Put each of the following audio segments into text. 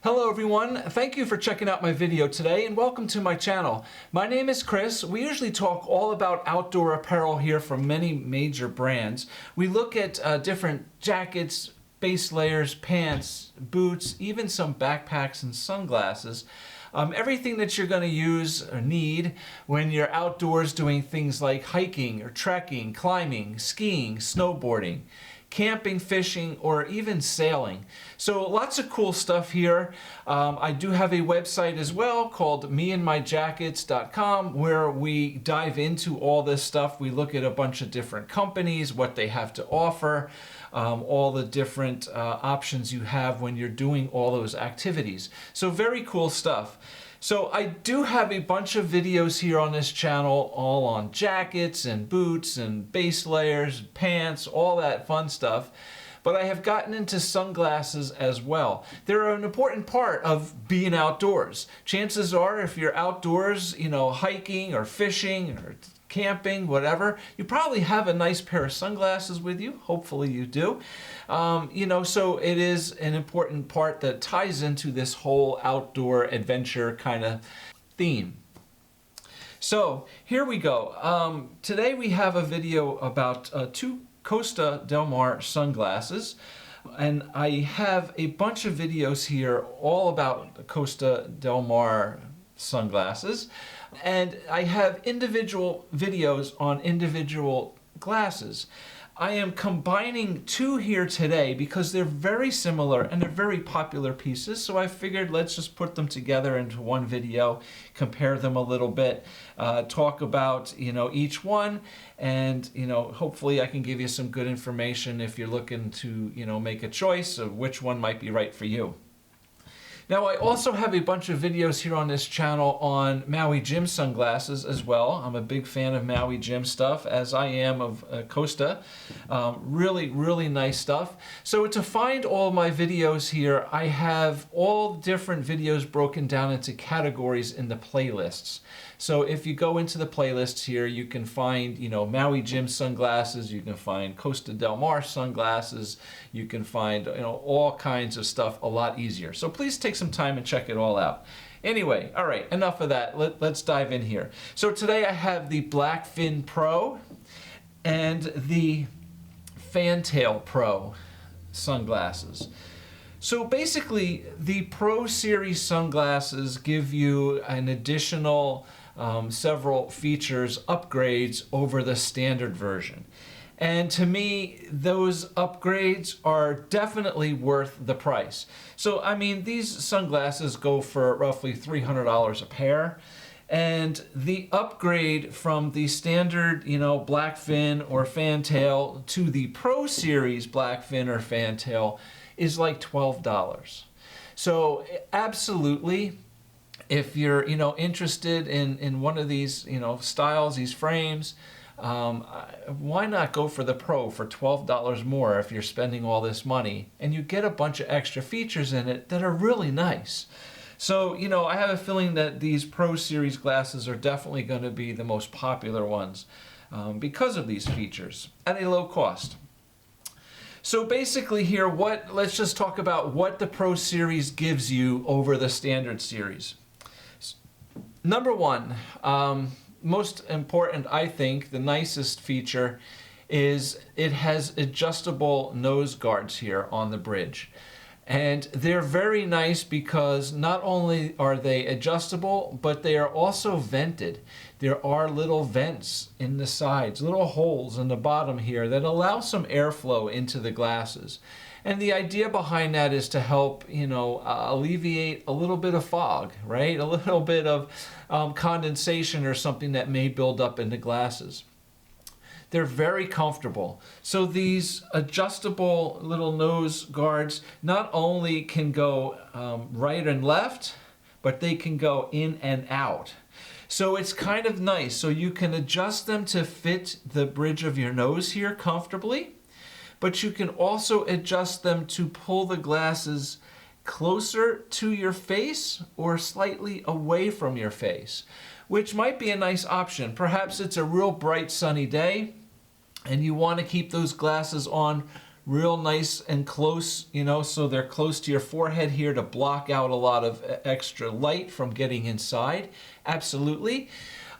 Hello everyone, thank you for checking out my video today and welcome to my channel. My name is Chris. We usually talk all about outdoor apparel here from many major brands. We look at different jackets, base layers, pants, boots, even some backpacks and sunglasses. Everything that you're going to use or need when you're outdoors doing things like hiking or trekking, climbing, skiing, snowboarding, camping, fishing, or even sailing. So lots of cool stuff here. I do have a website as well called meandmyjackets.com where we dive into all this stuff. We look at a bunch of different companies, what they have to offer, all the different options you have when you're doing all those activities. So very cool stuff. So I do have a bunch of videos here on this channel all on jackets and boots and base layers, pants, all that fun stuff. But I have gotten into sunglasses as well. They're an important part of being outdoors. Chances are if you're outdoors, hiking or fishing or camping, whatever, you probably have a nice pair of sunglasses with you. Hopefully you do. So it is an important part that ties into this whole outdoor adventure kind of theme. So here we go. Today we have a video about two Costa Del Mar sunglasses. And I have a bunch of videos here all about the Costa Del Mar sunglasses. And I have individual videos on individual glasses. I am combining two here today because they're very similar and they're very popular pieces. So I figured let's just put them together into one video, compare them a little bit, talk about each one, and hopefully I can give you some good information if you're looking to make a choice of which one might be right for you. Now I also have a bunch of videos here on this channel on Maui Jim sunglasses as well. I'm a big fan of Maui Jim stuff, as I am of Costa. Really nice stuff. So to find all my videos here, I have all different videos broken down into categories in the playlists. So if you go into the playlists here, you can find, Maui Jim sunglasses, you can find Costa Del Mar sunglasses, you can find, all kinds of stuff a lot easier. So please take some time and check it all out. Anyway, all right, enough of that. Let's dive in here. So today I have the Blackfin Pro and the Fantail Pro sunglasses. So basically, the Pro Series sunglasses give you an additional several features, upgrades over the standard version. And to me, those upgrades are definitely worth the price. So, I mean, these sunglasses go for roughly $300 a pair. And the upgrade from the standard, Blackfin or Fantail to the Pro Series Blackfin or Fantail is like $12. So absolutely, if you're interested in one of these styles, these frames, why not go for the Pro for $12 more if you're spending all this money, and you get a bunch of extra features in it that are really nice. So I have a feeling that these Pro Series glasses are definitely going to be the most popular ones because of these features at a low cost. So basically here, let's just talk about what the Pro Series gives you over the standard series. Number one, most important, I think, the nicest feature is it has adjustable nose guards here on the bridge. And they're very nice because not only are they adjustable, but they are also vented. There are little vents in the sides, little holes in the bottom here that allow some airflow into the glasses. And the idea behind that is to help, alleviate a little bit of fog, right? A little bit of condensation or something that may build up in the glasses. They're very comfortable. So these adjustable little nose guards not only can go right and left, but they can go in and out. So it's kind of nice. So you can adjust them to fit the bridge of your nose here comfortably, but you can also adjust them to pull the glasses closer to your face or slightly away from your face, which might be a nice option. Perhaps it's a real bright sunny day and you want to keep those glasses on real nice and close, you know, so they're close to your forehead here to block out a lot of extra light from getting inside. Absolutely.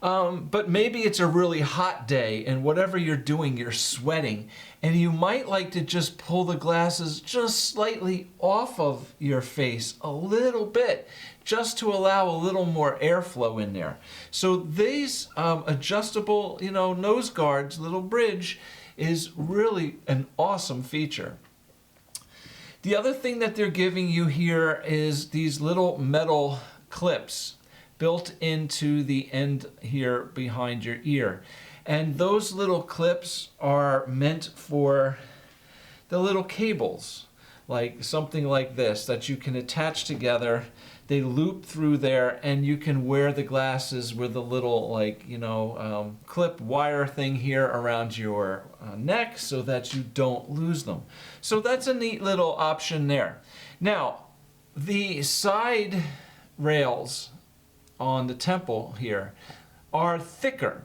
But maybe it's a really hot day and whatever you're doing, you're sweating, and you might like to just pull the glasses just slightly off of your face a little bit, just to allow a little more airflow in there. So these adjustable, you know, nose guards, little bridge, is really an awesome feature. The other thing that they're giving you here is these little metal clips built into the end here behind your ear. And those little clips are meant for the little cables, like something like this, that you can attach together. They loop through there, and you can wear the glasses with a little, like, you know, clip wire thing here around your neck so that you don't lose them. So that's a neat little option there. Now, the side rails on the temple here are thicker.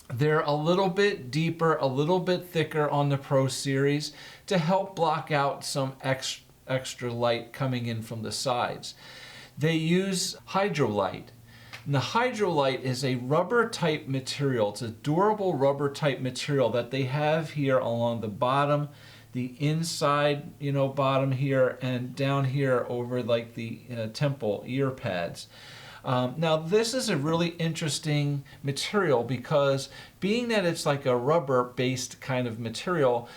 They're a little bit deeper, a little bit thicker on the Pro Series to help block out some extra light coming in from the sides. They use Hydrolite. And the Hydrolite is a rubber type material. It's a durable rubber type material that they have here along the bottom, the inside, you know, bottom here, and down here over like the temple ear pads. Now this is a really interesting material because being that it's like a rubber based kind of material,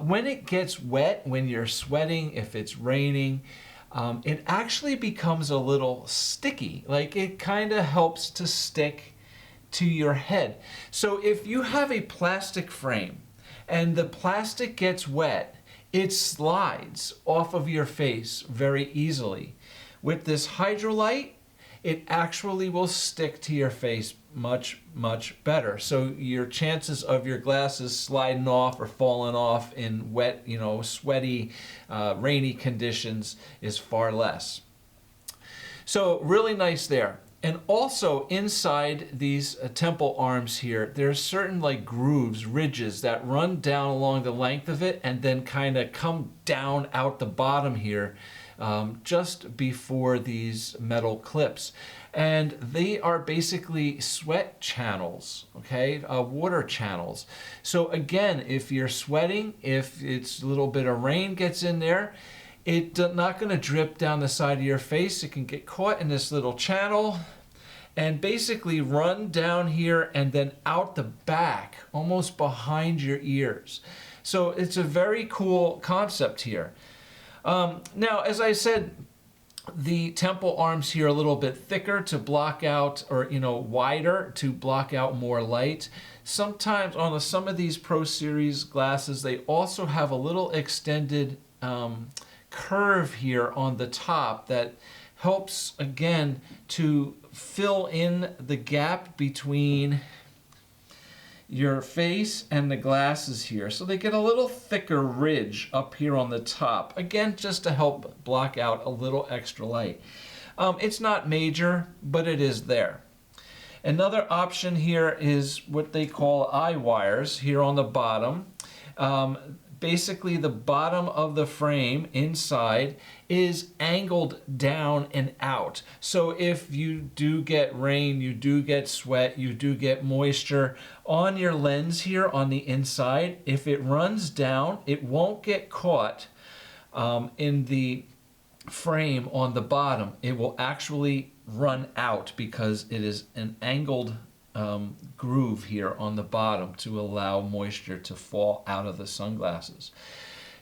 when it gets wet, when you're sweating, if it's raining, it actually becomes a little sticky. Like it kind of helps to stick to your head. So if you have a plastic frame and the plastic gets wet, it slides off of your face very easily. With this Hydrolite, it actually will stick to your face much, much better. So your chances of your glasses sliding off or falling off in wet, you know, sweaty, rainy conditions is far less. So really nice there. And also inside these temple arms here, there's certain like grooves, ridges that run down along the length of it and then kind of come down out the bottom here. Just before these metal clips, and they are basically sweat channels, okay, water channels. So again, if you're sweating, if it's a little bit of rain gets in there, it's not going to drip down the side of your face. It can get caught in this little channel and basically run down here and then out the back, almost behind your ears. So it's a very cool concept here. Now, as I said, the temple arms here are a little bit thicker to block out, or, you know, wider to block out more light. Sometimes on some of these Pro Series glasses, they also have a little extended curve here on the top that helps, again, to fill in the gap between your face and the glasses here. So they get a little thicker ridge up here on the top. Again, just to help block out a little extra light. It's not major, but it is there. Another option here is what they call eye wires here on the bottom. Basically, the bottom of the frame inside is angled down and out. So if you do get rain, you do get sweat, you do get moisture on your lens here on the inside, if it runs down, it won't get caught in the frame on the bottom. It will actually run out because it is an angled groove here on the bottom to allow moisture to fall out of the sunglasses.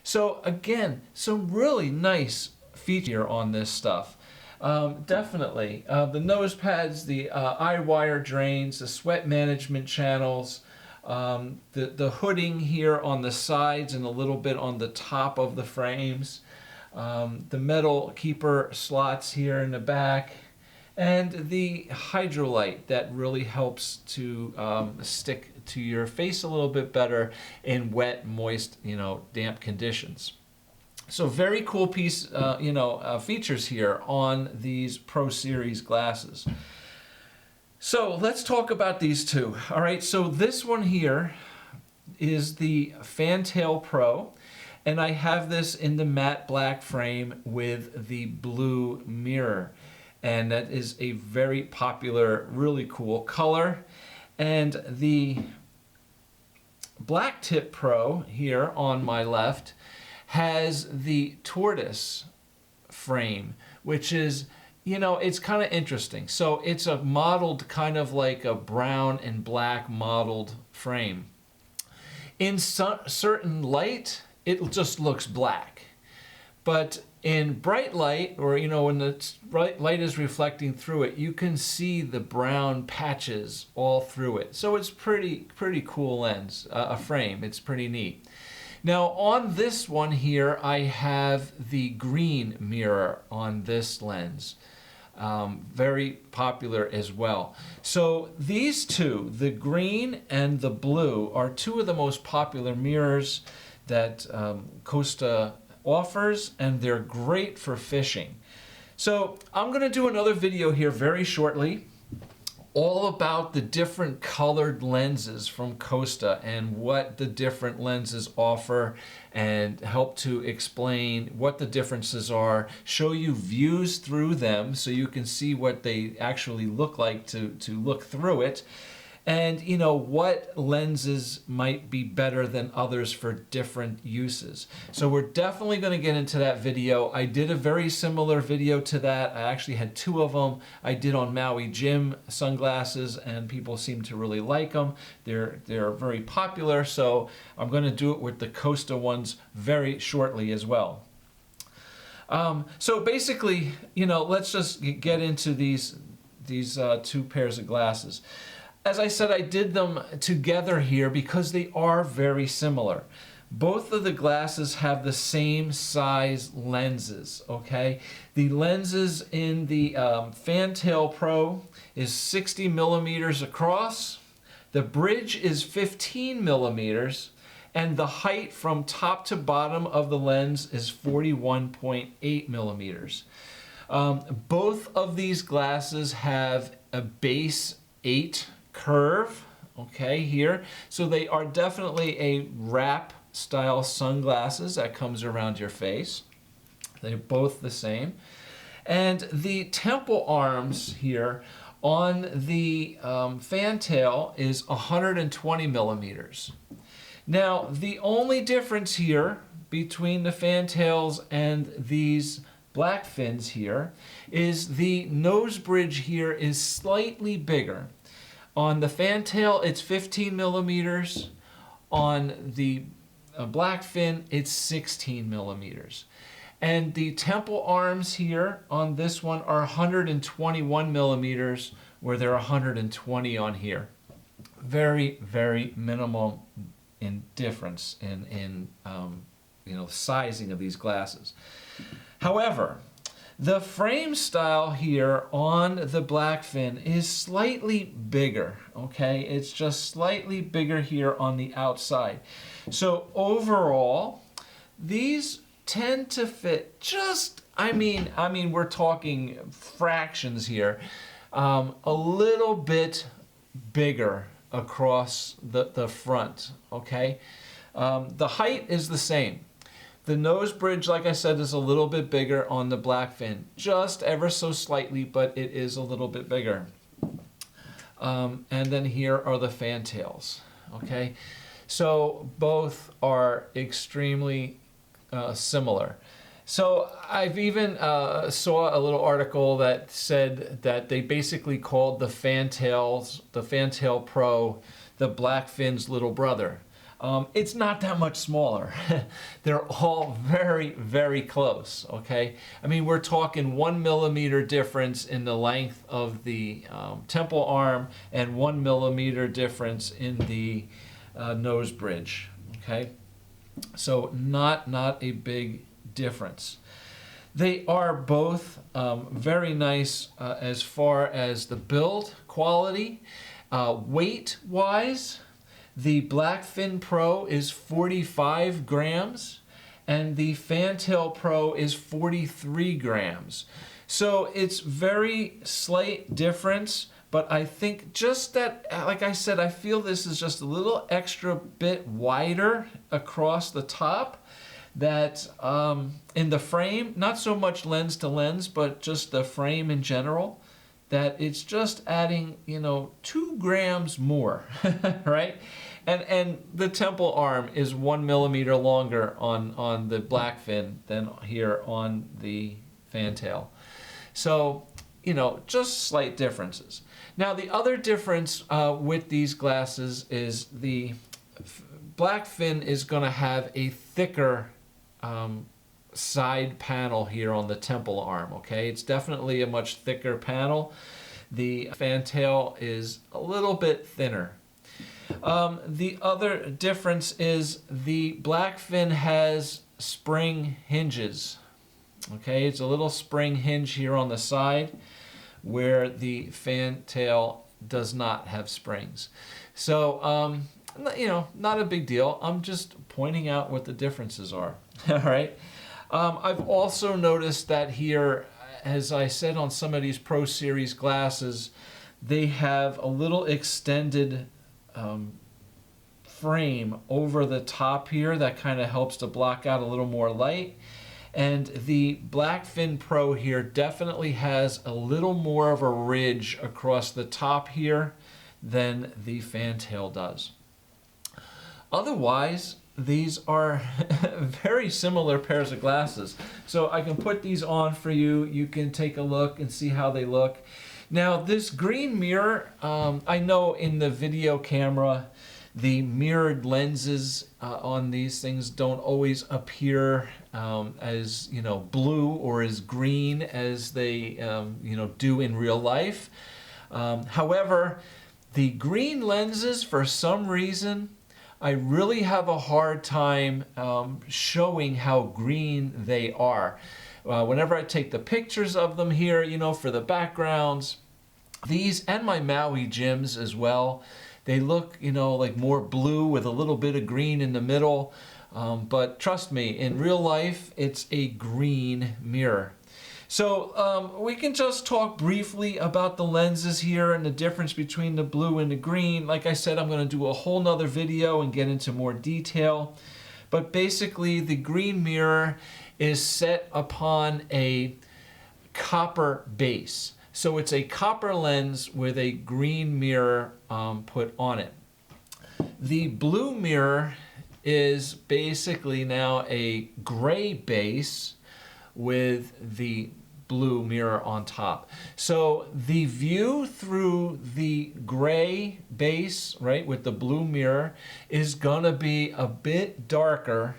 So again, some really nice feature on this stuff. Definitely. The nose pads, the eye wire drains, the sweat management channels, the hooding here on the sides and a little bit on the top of the frames, the metal keeper slots here in the back, and the Hydrolite that really helps to stick to your face a little bit better in wet, moist, you know, damp conditions. So very cool piece, features here on these Pro Series glasses. So let's talk about these two. All right, so this one here is the Fantail Pro. And I have this in the matte black frame with the blue mirror. And that is a very popular, really cool color. And the Black Tip Pro here on my left has the tortoise frame, which is, you know, it's kind of interesting. So it's a modeled kind of like a brown and black modeled frame. In certain light, it just looks black. But in bright light, or you know, when the bright light is reflecting through it, you can see the brown patches all through it. So it's pretty cool lens, a frame. It's pretty neat. Now on this one here, I have the green mirror on this lens. Very popular as well. So these two, the green and the blue, are two of the most popular mirrors that Costa offers, and they're great for fishing. So I'm going to do another video here very shortly all about the different colored lenses from Costa and what the different lenses offer, and help to explain what the differences are, show you views through them so you can see what they actually look like to look through it, and you know what lenses might be better than others for different uses. So we're definitely going to get into that video. I did a very similar video to that. I actually had two of them. I did on Maui Jim sunglasses, and people seem to really like them. They're very popular, so I'm going to do it with the Costa ones very shortly as well. So basically, you know, let's just get into these two pairs of glasses. As I said, I did them together here because they are very similar. Both of the glasses have the same size lenses, okay? The lenses in the Fantail Pro is 60 millimeters across. The bridge is 15 millimeters, and the height from top to bottom of the lens is 41.8 millimeters. Both of these glasses have a base 8 curve, okay, here. So they are definitely a wrap style sunglasses that comes around your face. They're both the same. And the temple arms here on the Fantail is 120 millimeters. Now, the only difference here between the Fantails and these Blackfins here is the nose bridge here is slightly bigger. On the Fantail, it's 15 millimeters. On the Blackfin, it's 16 millimeters. And the temple arms here on this one are 121 millimeters, where they're 120 on here. Very, very minimal in difference in you know, sizing of these glasses. However, the frame style here on the Blackfin is slightly bigger, okay? It's just slightly bigger here on the outside. So overall, these tend to fit just, I mean, we're talking fractions here, a little bit bigger across the front, okay? The height is the same. The nose bridge, like I said, is a little bit bigger on the Blackfin, just ever so slightly, but it is a little bit bigger. And then here are the Fantails, okay? So both are extremely similar. So I've even saw a little article that said that they basically called the Fantail Pro, the Blackfin's little brother. It's not that much smaller. They're all very, very close, okay? I mean, we're talking 1 millimeter difference in the length of the temple arm and 1 millimeter difference in the nose bridge, okay? So not a big difference. They are both very nice as far as the build quality. Weight-wise, the Blackfin Pro is 45 grams and the Fantail Pro is 43 grams. So it's very slight difference, but I think just that, like I said, I feel this is just a little extra bit wider across the top. that in the frame, not so much lens to lens, but just the frame in general, that it's just adding, 2 grams more, right? And the temple arm is 1 millimeter longer on the Blackfin than here on the Fantail. So, just slight differences. Now, the other difference with these glasses is the Blackfin is going to have a thicker side panel here on the temple arm, okay? It's definitely a much thicker panel. The Fantail is a little bit thinner. The other difference is the Blackfin has spring hinges. Okay, it's a little spring hinge here on the side where the Fantail does not have springs. So, not a big deal. I'm just pointing out what the differences are. All right. I've also noticed that here, as I said on some of these Pro Series glasses, they have a little extended frame over the top here that kind of helps to block out a little more light. And the Blackfin Pro here definitely has a little more of a ridge across the top here than the Fantail does. Otherwise, these are very similar pairs of glasses. So I can put these on for you. You can take a look and see how they look. Now, this green mirror, I know in the video camera, the mirrored lenses on these things don't always appear as blue or as green as they do in real life. However, the green lenses, for some reason, I really have a hard time showing how green they are. Whenever I take the pictures of them here, for the backgrounds, these and my Maui Jims as well, they look, like more blue with a little bit of green in the middle. But trust me, in real life, it's a green mirror. So we can just talk briefly about the lenses here and the difference between the blue and the green. Like I said, I'm going to do a whole nother video and get into more detail. But basically, the green mirror is set upon a copper base. So it's a copper lens with a green mirror put on it. The blue mirror is basically now a gray base with the blue mirror on top. So the view through the gray base, right, with the blue mirror is gonna be a bit darker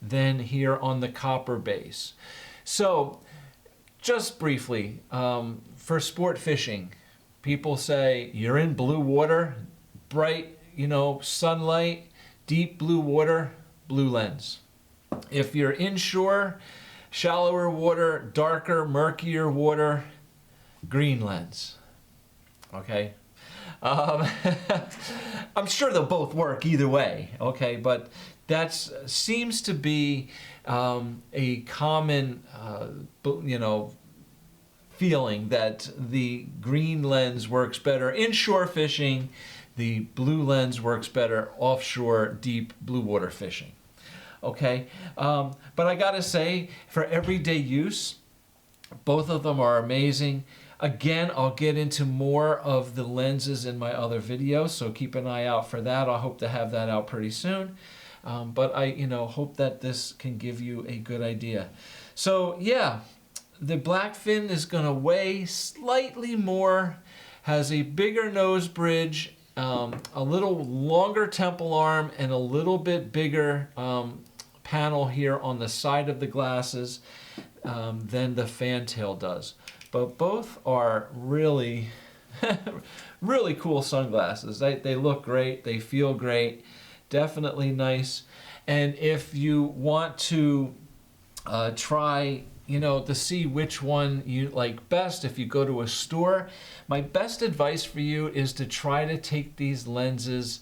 than here on the copper base. So just briefly, for sport fishing, people say you're in blue water, bright, sunlight, deep blue water, blue lens. If you're inshore, shallower water, darker, murkier water, green lens. Okay? I'm sure they'll both work either way, okay? But that seems to be a common, feeling that the green lens works better inshore fishing, the blue lens works better offshore, deep blue water fishing. Okay, but I gotta say, for everyday use, both of them are amazing. Again, I'll get into more of the lenses in my other videos, so keep an eye out for that. I hope to have that out pretty soon. But I, hope that this can give you a good idea. So yeah, the Blackfin is going to weigh slightly more, has a bigger nose bridge, a little longer temple arm, and a little bit bigger panel here on the side of the glasses than the Fantail does. But both are really, really cool sunglasses. They look great. They feel great. Definitely nice. And if you want to try, to see which one you like best, if you go to a store, my best advice for you is to try to take these lenses.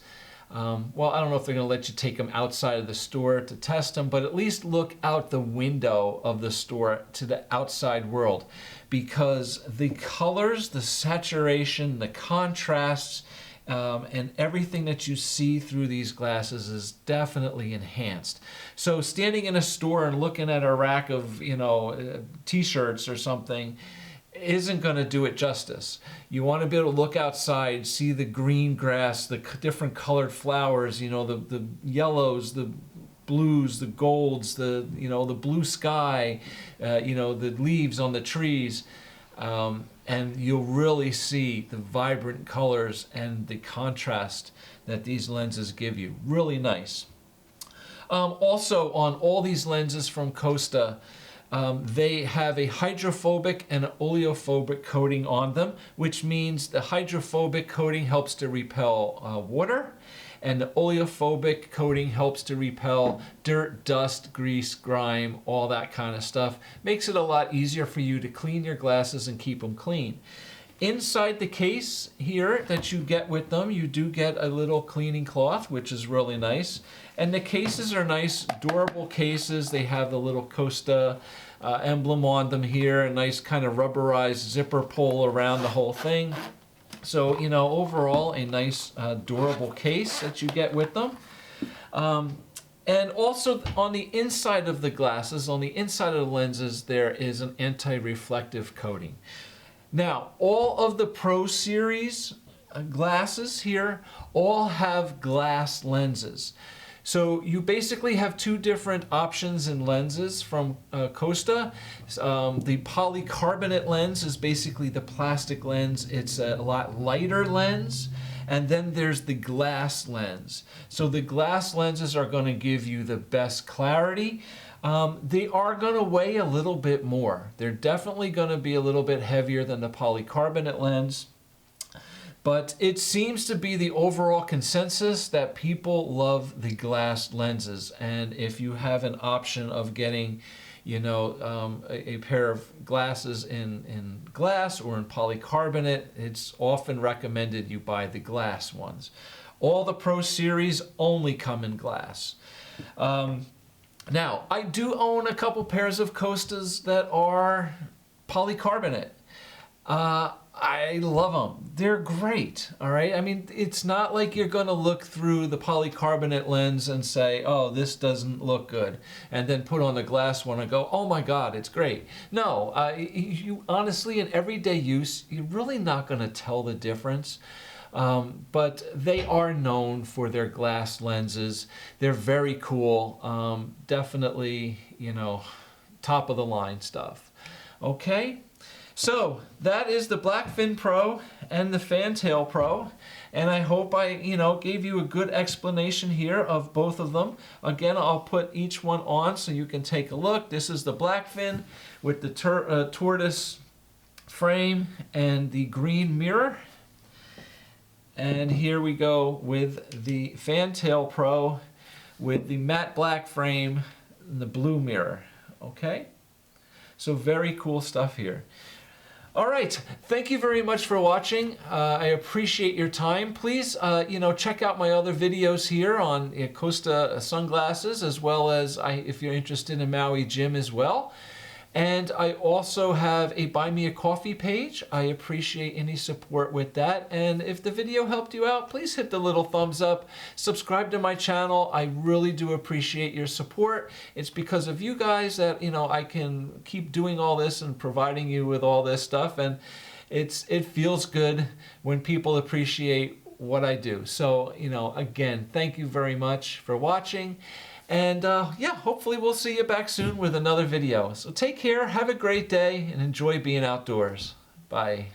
Well, I don't know if they're going to let you take them outside of the store to test them, but at least look out the window of the store to the outside world, because the colors, the saturation, the contrasts and everything that you see through these glasses is definitely enhanced. So standing in a store and looking at a rack of, t-shirts or something isn't going to do it justice. You want to be able to look outside, see the green grass, the different colored flowers, the yellows, the blues, the golds, the blue sky, the leaves on the trees. And you'll really see the vibrant colors and the contrast that these lenses give you. Really nice. Also, on all these lenses from Costa, they have a hydrophobic and an oleophobic coating on them, which means the hydrophobic coating helps to repel water, and the oleophobic coating helps to repel dirt, dust, grease, grime, all that kind of stuff. Makes it a lot easier for you to clean your glasses and keep them clean. Inside the case here that you get with them, you do get a little cleaning cloth, which is really nice. And the cases are nice, durable cases. They have the little Costa emblem on them here, a nice kind of rubberized zipper pull around the whole thing. So, overall, a nice durable case that you get with them. And also on the inside of the glasses, on the inside of the lenses, there is an anti-reflective coating. Now, all of the Pro Series glasses here all have glass lenses. So you basically have two different options in lenses from Costa. The polycarbonate lens is basically the plastic lens. It's a lot lighter lens. And then there's the glass lens. So the glass lenses are going to give you the best clarity. They are going to weigh a little bit more. They're definitely going to be a little bit heavier than the polycarbonate lens. But it seems to be the overall consensus that people love the glass lenses. And if you have an option of getting, a pair of glasses in glass or in polycarbonate, it's often recommended you buy the glass ones. All the Pro Series only come in glass. Now, I do own a couple pairs of Costas that are polycarbonate. I love them. They're great, all right? I mean, it's not like you're going to look through the polycarbonate lens and say, oh, this doesn't look good, and then put on the glass one and go, oh my God, it's great. No, you honestly, in everyday use, you're really not going to tell the difference. But they are known for their glass lenses. They're very cool. Definitely, top of the line stuff. Okay? So that is the Blackfin Pro and the Fantail Pro, and I hope I gave you a good explanation here of both of them. Again, I'll put each one on so you can take a look. This is the Blackfin with the tortoise frame and the green mirror, and here we go with the Fantail Pro with the matte black frame and the blue mirror. Okay, so very cool stuff here. All right, thank you very much for watching. I appreciate your time. Please, check out my other videos here on Costa sunglasses, as well as if you're interested in Maui Jim as well. And I also have a Buy Me a Coffee page. I appreciate any support with that. And if the video helped you out, please hit the little thumbs up. Subscribe to my channel. I really do appreciate your support. It's because of you guys that, I can keep doing all this and providing you with all this stuff. And it feels good when people appreciate what I do. So, again, thank you very much for watching. And hopefully we'll see you back soon with another video. So take care, have a great day, and enjoy being outdoors. Bye.